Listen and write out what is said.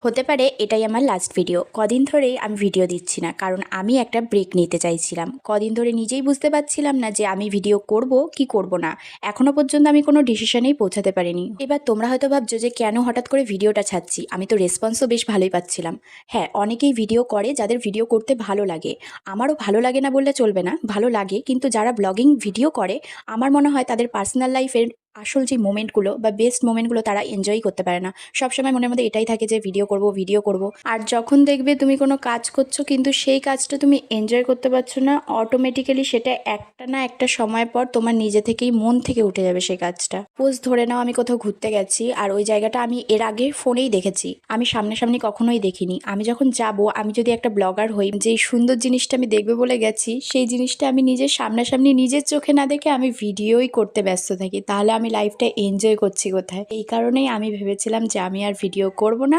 হতে পারে এটাই আমার লাস্ট ভিডিও। কদিন ধরেই আমি ভিডিও দিচ্ছি না, কারণ আমি একটা ব্রেক নিতে চাইছিলাম। কদিন ধরে নিজেই বুঝতে পারছিলাম না যে আমি ভিডিও করব কি করব না। এখনো পর্যন্ত আমি কোনো ডিসিশনেই পৌঁছাতে পারিনি। এবার তোমরা হয়তো ভাবছো যে কেন হঠাৎ করে ভিডিওটা ছাড়ছি। আমি তো রেসপন্সও বেশ ভালোই পাচ্ছিলাম। হ্যাঁ, অনেকেই ভিডিও করে যাদের ভিডিও করতে ভালো লাগে। আমারও ভালো লাগে না বললে চলবে না, ভালো লাগে। কিন্তু যারা ব্লগিং ভিডিও করে, আমার মনে হয় তাদের পার্সোনাল লাইফের আসল যে মোমেন্টগুলো বা বেস্ট মোমেন্টগুলো তারা এনজয় করতে পারে না। সবসময় মনের মধ্যে এটাই থাকে যে ভিডিও করব ভিডিও করব। আর যখন দেখবে তুমি কোনো কাজ করছো কিন্তু সেই কাজটা তুমি এনজয় করতে পারছো না, অটোমেটিক্যালি সেটা একটা না একটা সময় পর তোমার নিজে থেকেই মন থেকে উঠে যাবে সেই কাজটা। পোজ ধরে নাও আমি কোথাও ঘুরতে গেছি আর ওই জায়গাটা আমি এর আগে ফোনেই দেখেছি, আমি সামনাসামনি কখনোই দেখিনি। আমি যখন যাব, আমি যদি একটা ব্লগার হই, যেই সুন্দর জিনিসটা আমি দেখবে বলে গেছি সেই জিনিসটা আমি নিজের সামনাসামনি নিজের চোখে না দেখে আমি ভিডিওই করতে ব্যস্ত থাকি, তাহলে আমি লাইফটা এনজয় করছি কোথায়? এই কারণেই আমি ভেবেছিলাম যে আমি আর ভিডিও করব না,